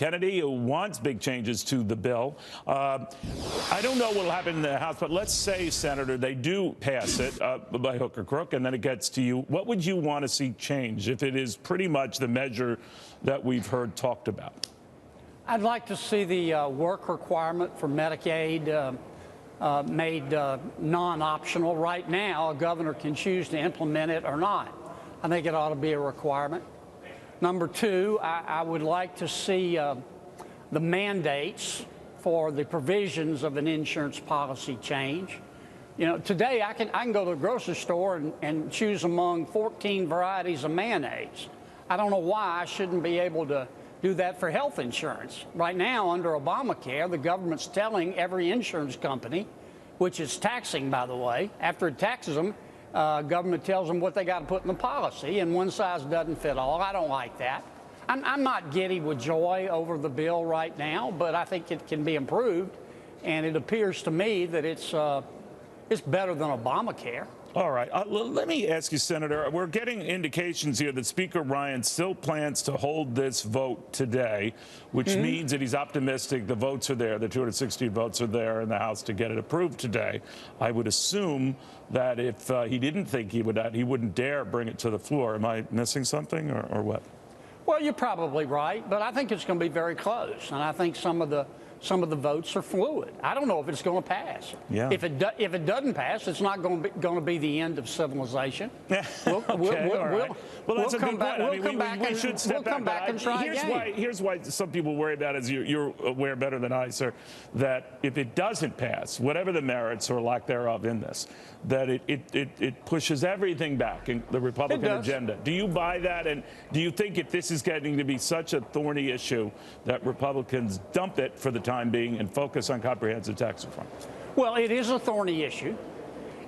Kennedy, who wants big changes to the bill. I don't know what will happen in the House, but let's say, Senator, they do pass it by hook or crook, and then it gets to you. What would you want to see change if it is pretty much the measure that we've heard talked about? I'd like to see the work requirement for Medicaid made non-optional. Right now, a governor can choose to implement it or not. I think it ought to be a requirement. Number two, I would like to see the mandates for the provisions of an insurance policy change. You know, today I can go to the grocery store and choose among 14 varieties of mayonnaise. I don't know why I shouldn't be able to do that for health insurance. Right now, under Obamacare, the government's telling every insurance company, which is taxing, by the way, after it taxes them, government tells them what they got to put in the policy, and one size doesn't fit all. I don't like that. I'm not giddy with joy over the bill right now, but I think it can be improved, and it appears to me that it's better than Obamacare. All right. Let me ask you, Senator, we're getting indications here that Speaker Ryan still plans to hold this vote today, which means that he's optimistic the votes are there, the 260 votes are there in the House to get it approved today. I would assume that if he didn't think he wouldn't dare bring it to the floor. Am I missing something or what? Well, you're probably right, but I think it's going to be very close, and I think some of the votes are fluid. I don't know if it's going to pass. Yeah. If it doesn't pass, it's not going to be the end of civilization. Well, that's a good point. I mean, we should step back and try again. Here's why some people worry about, as you're aware better than I, sir, that if it doesn't pass, whatever the merits or lack thereof in this, that it pushes everything back in the Republican agenda. Do you buy that? And do you think if this is getting to be such a thorny issue that Republicans dump it for the time being and focus on comprehensive tax reform? Well, it is a thorny issue.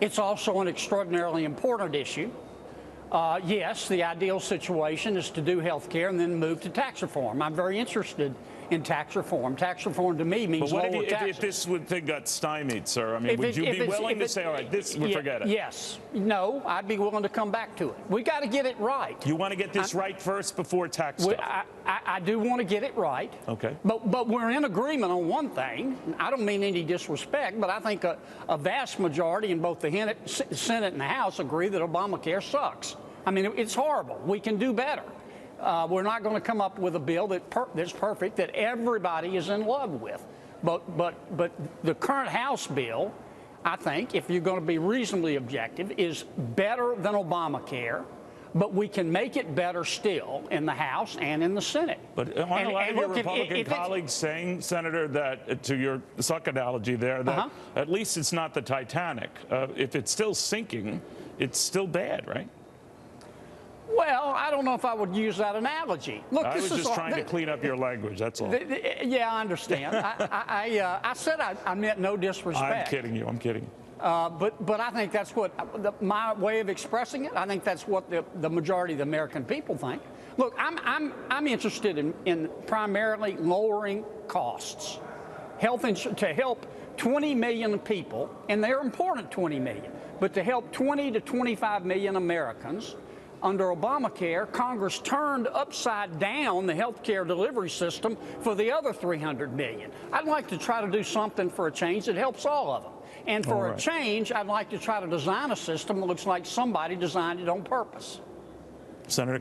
It's also an extraordinarily important issue. Yes, the ideal situation is to do health care and then move to tax reform. I'm very interested in tax reform. Tax reform to me means lower taxes. But if this thing got stymied, sir? I mean, would you be willing to say, all right, forget it? Yes. No, I'd be willing to come back to it. We got to get it right. You want to get this right first before tax stuff? I do want to get it right. Okay. But we're in agreement on one thing. I don't mean any disrespect, but I think a vast majority in both the Senate and the House agree that Obamacare sucks. I mean, it's horrible. We can do better. We're not going to come up with a bill that's perfect, that everybody is in love with. But the current House bill, I think, if you're going to be reasonably objective, is better than Obamacare. But we can make it better still in the House and in the Senate. But aren't a lot of your Republican colleagues saying, Senator, that to your suck analogy there, that at least it's not the Titanic. If it's still sinking, it's still bad, right? Well, I don't know if I would use that analogy. Look, I was just trying to clean up your language, that's all. Yeah, I understand. I said I meant no disrespect. I'm kidding you, I'm kidding. But I think that's what my way of expressing it. I think that's what the majority of the American people think. Look, I'm interested in primarily lowering costs, to help 20 million people, and they're important 20 million, but to help 20 to 25 million Americans. Under Obamacare, Congress turned upside down the health care delivery system for the other 300 million. I'd like to try to do something for a change that helps all of them. And for a change, I'd like to try to design a system that looks like somebody designed it on purpose. Senator